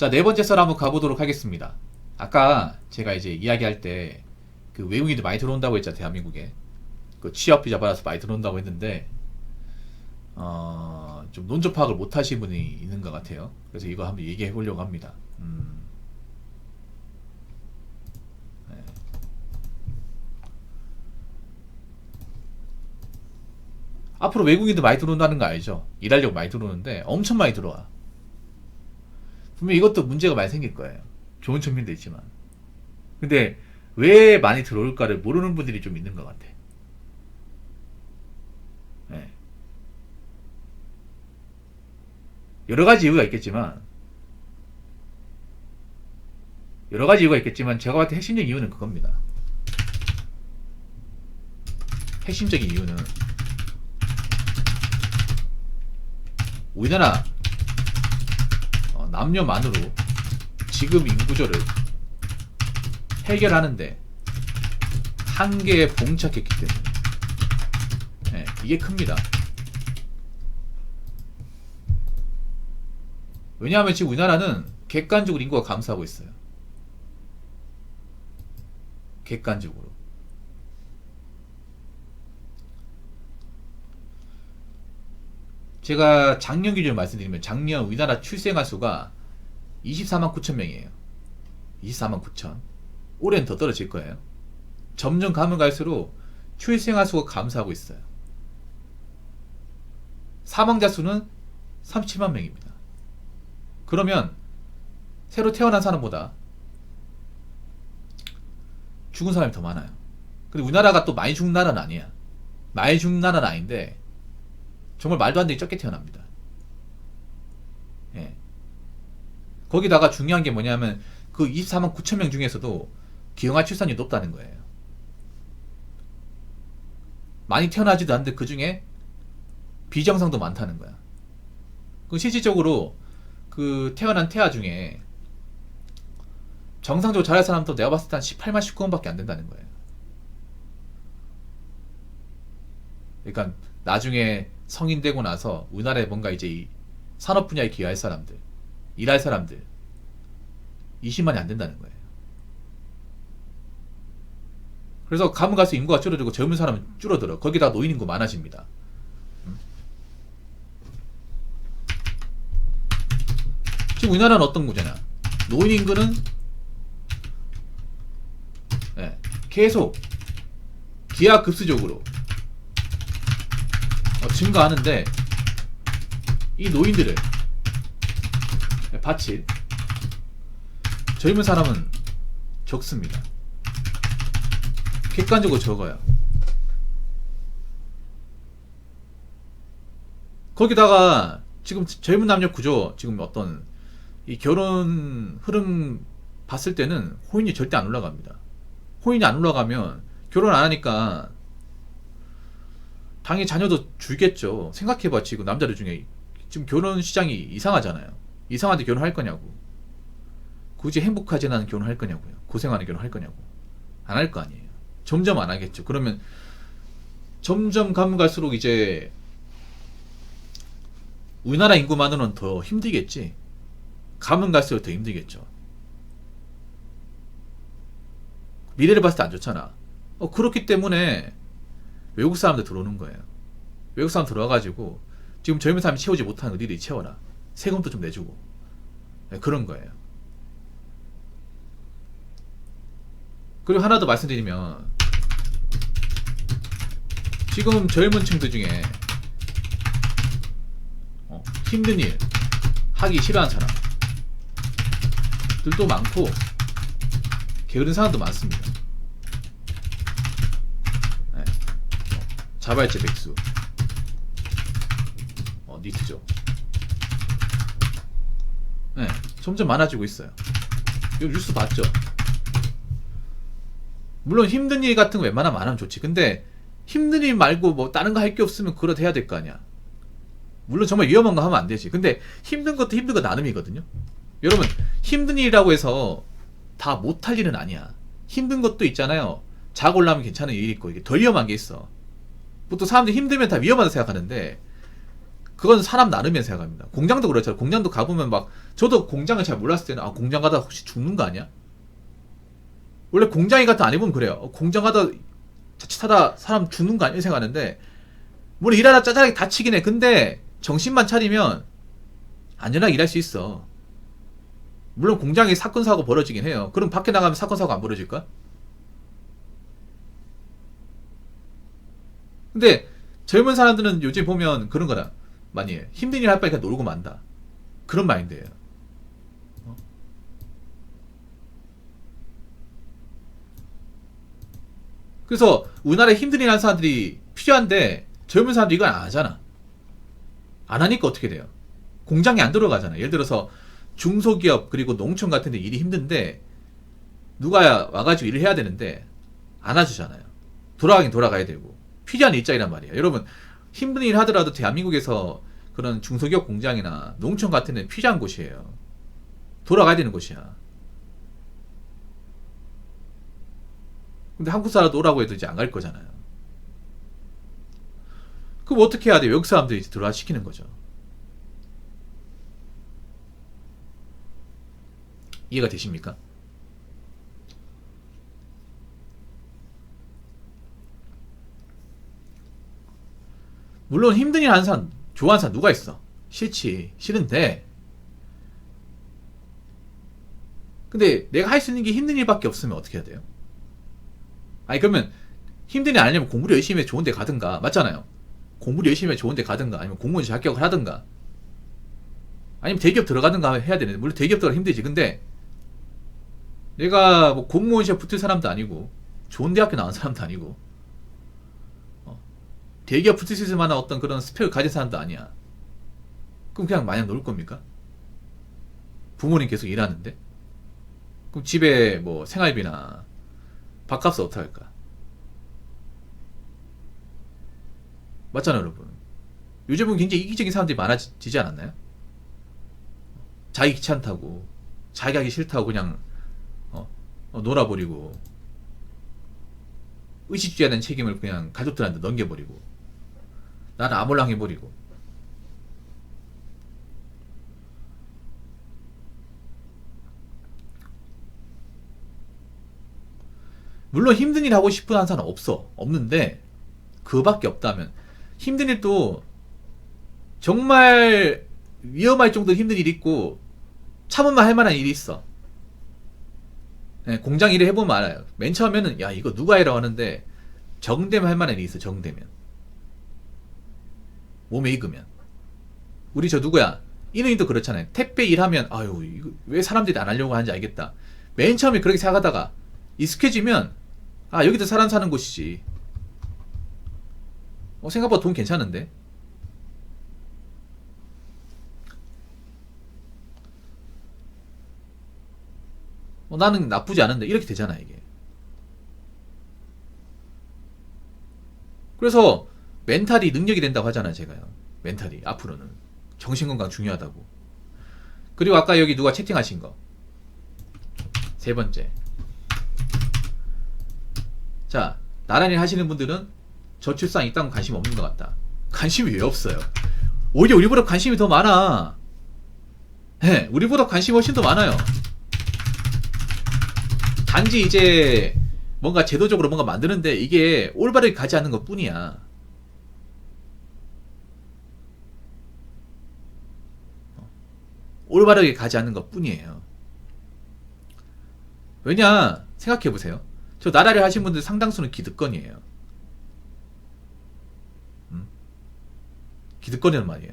자, 네 번째 썰 한번 가보도록 하겠습니다. 아까 제가 이제 이야기할 때 그 외국인들 많이 들어온다고 했잖아, 대한민국에. 그 취업 비자 받아서 많이 들어온다고 했는데, 좀 논조 파악을 못 하신 분이 있는 것 같아요. 그래서 이거 한번 얘기해 보려고 합니다. 네. 앞으로 외국인들 많이 들어온다는 거 알죠? 일하려고 많이 들어오는데 엄청 많이 들어와. 분명 이것도 문제가 많이 생길 거예요. 좋은 측면도 있지만. 근데 왜 많이 들어올까를 모르는 분들이 좀 있는 것 같아. 네. 여러 가지 이유가 있겠지만 제가 봤을 때 핵심적인 이유는 그겁니다. 핵심적인 이유는 우리나라 남녀만으로 지금 인구조를 해결하는데 한계에 봉착했기 때문에 네, 이게 큽니다. 왜냐하면 지금 우리나라는 객관적으로 인구가 감소하고 있어요. 객관적으로. 제가 작년 기준으로 말씀드리면 작년 우리나라 출생아 수가 24만 9천 명이에요. 24만 9천. 올해는 더 떨어질 거예요. 점점 가면 갈수록 출생아 수가 감소하고 있어요. 사망자 수는 37만 명입니다. 그러면 새로 태어난 사람보다 죽은 사람이 더 많아요. 근데 우리나라가 또 많이 죽는 나라는 아니야. 많이 죽는 나라는 아닌데 정말 말도 안 되게 적게 태어납니다. 예. 거기다가 중요한 게 뭐냐면 그 24만 9천 명 중에서도 기형아 출산율이 높다는 거예요. 많이 태어나지도 않는데 그 중에 비정상도 많다는 거야. 그 실질적으로 그 태어난 태아 중에 정상적으로 자랄 사람도 내가 봤을 때 한 18만 19원밖에 안 된다는 거예요. 그러니까 나중에 성인 되고 나서 우리나라에 뭔가 이제 이 산업 분야에 기여할 사람들, 일할 사람들 20만이 안 된다는 거예요. 그래서 가면 갈수록 인구가 줄어들고 젊은 사람은 줄어들어. 거기다 노인 인구 많아집니다. 지금 우리나라는 어떤 구조냐? 노인 인구는 네, 계속 기하급수적으로 증가하는데 이 노인들을 바칠 젊은 사람은 적습니다. 객관적으로 적어요. 거기다가 지금 젊은 남녀 구조 지금 어떤 이 결혼 흐름 봤을 때는 혼인이 절대 안 올라갑니다. 혼인이 안 올라가면 결혼 안 하니까 당연히 자녀도 줄겠죠. 생각해봐. 지금 남자들 중에 지금 결혼 시장이 이상하잖아요. 이상한데 결혼할 거냐고. 굳이 행복하지 않은 결혼할 거냐고요. 고생하는 결혼할 거냐고. 안 할 거 아니에요. 점점 안 하겠죠. 그러면 점점 가면 갈수록 이제 우리나라 인구만으로는 더 힘들겠지. 가면 갈수록 더 힘들겠죠. 미래를 봤을 때 안 좋잖아. 그렇기 때문에 외국 사람들 들어오는 거예요. 외국 사람 들어와가지고 지금 젊은 사람이 채우지 못하는 거 니들이 채워라. 세금도 좀 내주고. 네, 그런 거예요. 그리고 하나 더 말씀드리면 지금 젊은 층들 중에 힘든 일 하기 싫어하는 사람들도 많고 게으른 사람도 많습니다. 네. 자발제 백수 니트죠. 네, 점점 많아지고 있어요. 이거 뉴스 봤죠? 물론 힘든 일 같은 거 웬만하면 안 하면 좋지. 근데 힘든 일 말고 뭐 다른 거 할 게 없으면 그러다 해야 될 거 아니야. 물론 정말 위험한 거 하면 안 되지. 근데 힘든 것도 힘든 거 나름이거든요. 여러분 힘든 일이라고 해서 다 못할 일은 아니야. 힘든 것도 있잖아요. 자고 올라면 괜찮은 일이 있고 이게 더 위험한 게 있어. 보통 사람들이 힘들면 다 위험하다고 생각하는데 그건 사람 나름의 생각합니다. 공장도 그렇잖아요. 공장도 가보면 막 저도 공장을 잘 몰랐을 때는 아 공장 가다 혹시 죽는 거 아니야? 원래 공장에 가다 안 해보면 그래요. 공장 가다 자칫하다 사람 죽는 거 아니야 생각하는데 물론 일하다 짜잘하게 다치긴 해. 근데 정신만 차리면 안전하게 일할 수 있어. 물론 공장에 사건 사고 벌어지긴 해요. 그럼 밖에 나가면 사건 사고 안 벌어질까? 근데 젊은 사람들은 요즘 보면 그런 거다. 많이 해. 힘든 일 할 바에 그냥 놀고 만다. 그런 마인드예요. 어? 그래서 우리나라에 힘든 일 하는 사람들이 필요한데 젊은 사람들이 이걸 안 하잖아. 안 하니까 어떻게 돼요? 공장에 안 들어가잖아. 예를 들어서 중소기업 그리고 농촌 같은 데 일이 힘든데 누가 와가지고 일을 해야 되는데 안 와주잖아요. 돌아가긴 돌아가야 되고 필요한 일자리란 말이에요. 여러분 힘든 일 하더라도 대한민국에서 그런 중소기업 공장이나 농촌 같은 데 필요한 곳이에요. 돌아가야 되는 곳이야. 근데 한국 사람도 오라고 해도 이제 안 갈 거잖아요. 그럼 어떻게 해야 돼요? 외국 사람들이 이제 들어와 시키는 거죠. 이해가 되십니까? 물론 힘든 일 하는 사람 좋아하는 사람 누가 있어? 싫지. 싫은데 근데 내가 할 수 있는 게 힘든 일밖에 없으면 어떻게 해야 돼요? 아니 그러면 힘든 일 아니면 공부를 열심히 해 좋은 데 가든가 맞잖아요. 공부를 열심히 해 좋은 데 가든가 아니면 공무원 합격을 하든가 아니면 대기업 들어가든가 해야 되는데 물론 대기업 들어가 힘들지. 근데 내가 뭐 공무원 시험 붙을 사람도 아니고 좋은 대학교 나온 사람도 아니고 대기업 붙을 수 있을 만한 어떤 그런 스펙을 가진 사람도 아니야. 그럼 그냥 마냥 놀 겁니까? 부모님 계속 일하는데? 그럼 집에 뭐 생활비나 밥값을 어떻게 할까? 맞잖아요, 여러분. 요즘은 굉장히 이기적인 사람들이 많아지지 않았나요? 자기 귀찮다고, 자기 하기 싫다고 그냥 놀아버리고 의식주의에 대한 책임을 그냥 가족들한테 넘겨버리고 나는 아몰랑 해버리고 물론 힘든 일 하고 싶은 한 사람 없는데 그거밖에 없다면 힘든 일도 정말 위험할 정도로 힘든 일이 있고 참으면 할 만한 일이 있어. 네, 공장 일을 해보면 알아요. 맨 처음에는 야 이거 누가 해라고 하는데 정되면 할 만한 일이 있어. 정되면 몸에 익으면 우리 저 누구야 이누님도 그렇잖아요. 택배 일하면 아유 이거 왜 사람들이 안 하려고 하는지 알겠다. 맨 처음에 그렇게 생각하다가 익숙해지면 아 여기도 사람 사는 곳이지. 생각보다 돈 괜찮은데. 나는 나쁘지 않은데 이렇게 되잖아 이게. 그래서 멘탈이 능력이 된다고 하잖아요 제가요. 멘탈이 앞으로는 정신건강 중요하다고. 그리고 아까 여기 누가 채팅하신 거 세 번째. 자 나란히 하시는 분들은 저출산 있다는 관심 없는 것 같다. 관심이 왜 없어요? 오히려 우리보다 관심이 더 많아. 네, 우리보다 관심이 훨씬 더 많아요. 단지 이제 뭔가 제도적으로 뭔가 만드는데 이게 올바르게 가지 않는 것 뿐이야. 올바르게 가지 않는 것 뿐이에요. 왜냐 생각해보세요. 저 나라를 하신 분들 상당수는 기득권이에요. 기득권이란 말이에요.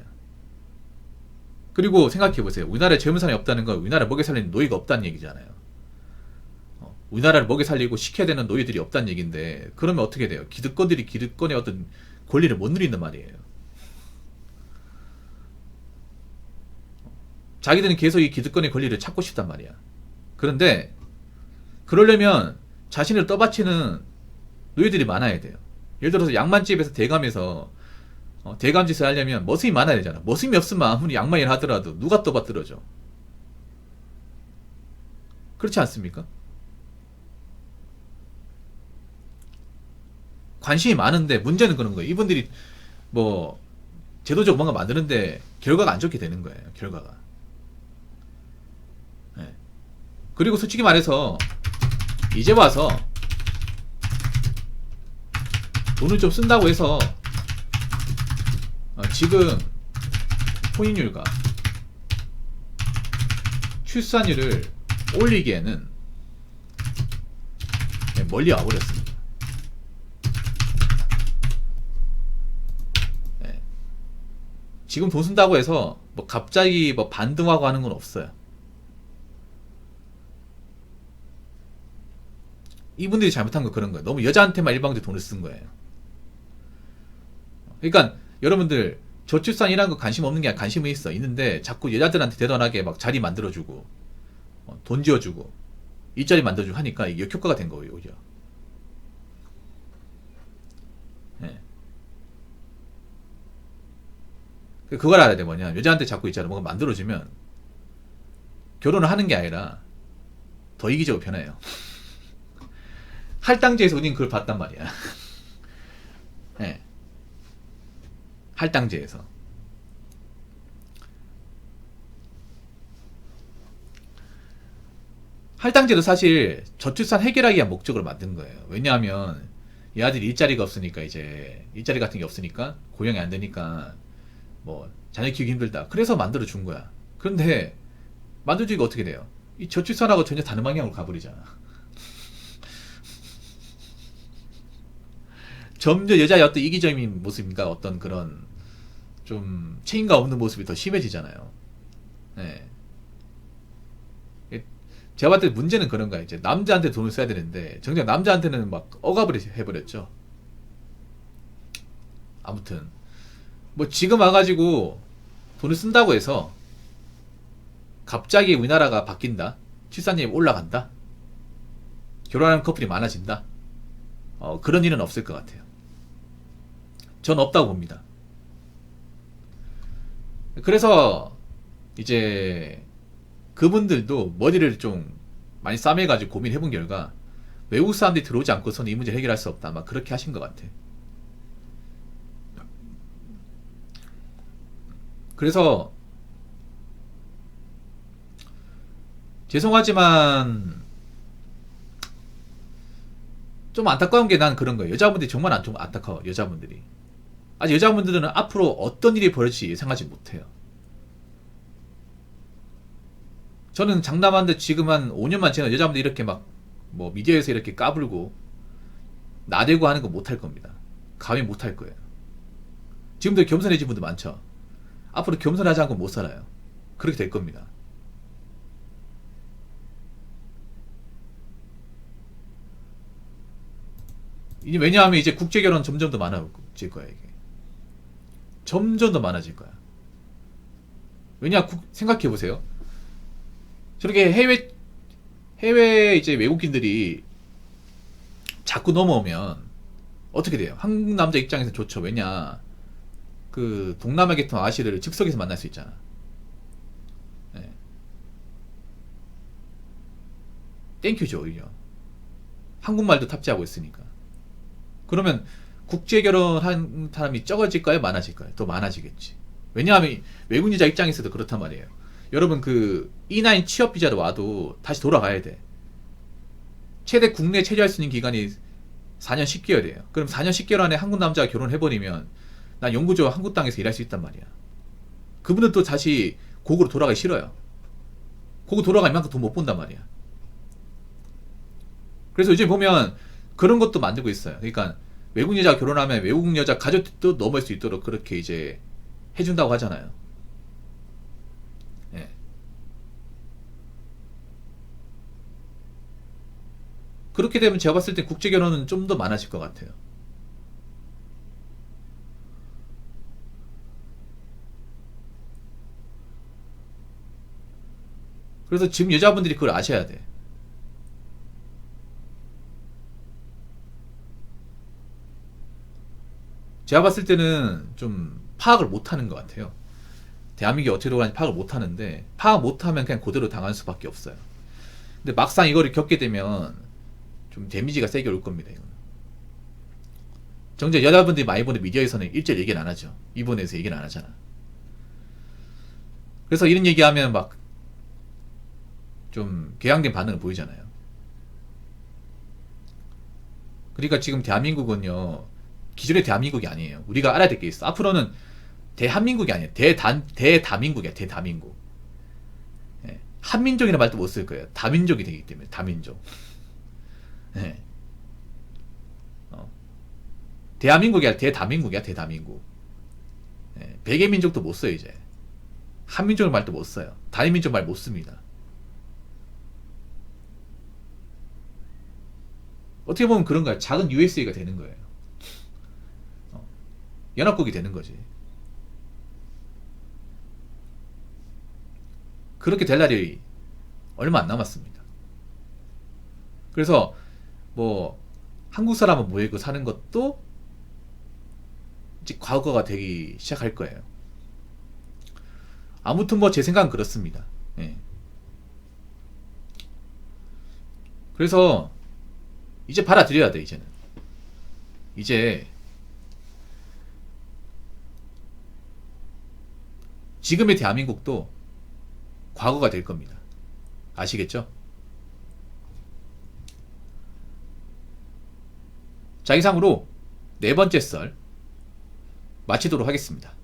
그리고 생각해보세요. 우리나라에 젊은 사람이 없다는 건 우리나라 먹여 살리는 노예가 없다는 얘기잖아요. 우리나라를 먹여 살리고 시켜야 되는 노예들이 없다는 얘기인데 그러면 어떻게 돼요? 기득권들이 기득권의 어떤 권리를 못 누린단 말이에요. 자기들은 계속 이 기득권의 권리를 찾고 싶단 말이야. 그런데 그러려면 자신을 떠받치는 노예들이 많아야 돼요. 예를 들어서 양만집에서 대감에서 대감짓을 하려면 머슴이 많아야 되잖아. 머슴이 없으면 아무리 양만일 하더라도 누가 떠받들어줘? 그렇지 않습니까? 관심이 많은데 문제는 그런 거예요. 이분들이 뭐 제도적 뭔가 만드는데 결과가 안 좋게 되는 거예요. 결과가. 네. 그리고 솔직히 말해서 이제 와서 돈을 좀 쓴다고 해서 지금 혼인율과 출산율을 올리기에는 멀리 와버렸습니다. 네. 지금 돈 쓴다고 해서 뭐 갑자기 뭐 반등하고 하는 건 없어요. 이분들이 잘못한 건 그런 거예요. 너무 여자한테만 일방적으로 돈을 쓴 거예요. 그러니까 여러분들 저출산이라는 거 관심 없는 게 아니라 관심은 있는데 자꾸 여자들한테 대단하게 막 자리 만들어주고 돈 지어주고 일자리 만들어주고 하니까 이게 역효과가 된 거예요. 오히려. 네. 그걸 알아야 돼. 뭐냐, 여자한테 자꾸 있잖아 뭔가 만들어주면 결혼을 하는 게 아니라 더 이기적으로 변해요. 할당제에서 우린 그걸 봤단 말이야. 네. 할당제에서. 할당제도 사실 저출산 해결하기 위한 목적으로 만든 거예요. 왜냐하면 이 아들이 일자리가 없으니까, 이제 일자리 같은 게 없으니까, 고용이 안 되니까 뭐 자녀 키우기 힘들다, 그래서 만들어 준 거야. 그런데 만들어주니까 어떻게 돼요? 이 저출산하고 전혀 다른 방향으로 가버리잖아. 점점 여자의 어떤 이기적인 모습인가, 어떤 그런 좀 책임감 없는 모습이 더 심해지잖아요. 네. 제가 봤을 때 문제는 그런 거야. 이제 남자한테 돈을 써야 되는데 정작 남자한테는 막 억압을 해버렸죠. 아무튼 뭐 지금 와가지고 돈을 쓴다고 해서 갑자기 우리나라가 바뀐다, 출산율이 올라간다, 결혼하는 커플이 많아진다, 그런 일은 없을 것 같아요. 전 없다고 봅니다. 그래서 이제 그분들도 머리를 좀 많이 싸매가지고 고민해본 결과 외국 사람들이 들어오지 않고서는 이 문제를 해결할 수 없다, 막 그렇게 하신 것 같아. 그래서 죄송하지만 좀 안타까운 게, 난 그런 거예요. 여자분들이 정말 좀 안타까워. 여자분들이 아직, 여자분들은 앞으로 어떤 일이 벌어질지 예상하지 못해요. 저는 장담하는데 지금 한 5년만 지나면 여자분들 이렇게 막 뭐 미디어에서 이렇게 까불고 나대고 하는 거 못할 겁니다. 감히 못할 거예요. 지금도 겸손해진 분들 많죠. 앞으로 겸손하지 않고 못 살아요. 그렇게 될 겁니다. 왜냐하면 이제 국제결혼 점점 더 많아질 거야. 이게 점점 더 많아질 거야. 왜냐, 생각해보세요. 저렇게 해외 이제 외국인들이 자꾸 넘어오면 어떻게 돼요? 한국 남자 입장에서 좋죠. 왜냐, 그 동남아 계통 아시를 즉석에서 만날 수 있잖아. 네. 땡큐죠. 오히려 한국말도 탑재하고 있으니까. 그러면 국제결혼한 사람이 적어질까요? 많아질까요? 더 많아지겠지. 왜냐하면 외국 여자 입장에서도 그렇단 말이에요. 여러분, 그 E9 취업 비자로 와도 다시 돌아가야 돼. 최대 국내에 체류할 수 있는 기간이 4년 10개월이에요. 그럼 4년 10개월 안에 한국 남자가 결혼해버리면 난 영구적으로 한국 땅에서 일할 수 있단 말이야. 그분은 또 다시 고국으로 돌아가기 싫어요. 고국 돌아가 이만큼 돈 못 번단 말이야. 그래서 요즘 보면 그런 것도 만들고 있어요. 그러니까 외국 여자가 결혼하면 외국 여자 가족도 넘을 수 있도록 그렇게 이제 해준다고 하잖아요. 예. 그렇게 되면 제가 봤을 때 국제결혼은 좀 더 많아질 것 같아요. 그래서 지금 여자분들이 그걸 아셔야 돼. 제가 봤을 때는 좀 파악을 못하는 것 같아요. 대한민국이 어떻게 돌아가는지 파악을 못하는데, 파악 못하면 그냥 그대로 당할 수밖에 없어요. 근데 막상 이거를 겪게 되면 좀 데미지가 세게 올 겁니다. 이거는. 정작 여자분들이 많이 보는 미디어에서는 일절 얘기는 안 하죠. 이 부분에서 얘기는 안 하잖아. 그래서 이런 얘기하면 막 좀 궤양된 반응을 보이잖아요. 그러니까 지금 대한민국은요, 기존의 대한민국이 아니에요. 우리가 알아야 될 게 있어. 앞으로는 대한민국이 아니에요. 대다민국이야, 대다민국. 예. 한민족이라는 말도 못 쓸 거예요. 다민족이 되기 때문에, 다민족. 예. 대한민국이 아니라 대다민국이야, 대다민국. 예. 백의민족도 못 써요, 이제. 한민족 말도 못 써요. 다민족 말 못 씁니다. 어떻게 보면 그런 거야. 작은 USA가 되는 거예요. 연합국이 되는 거지. 그렇게 될 날이 얼마 안 남았습니다. 그래서 뭐 한국 사람은 모이고 사는 것도 이제 과거가 되기 시작할 거예요. 아무튼 뭐 제 생각은 그렇습니다. 예. 그래서 이제 받아들여야 돼. 이제는 이제 지금의 대한민국도 과거가 될 겁니다. 아시겠죠? 자, 이상으로 네 번째 썰 마치도록 하겠습니다.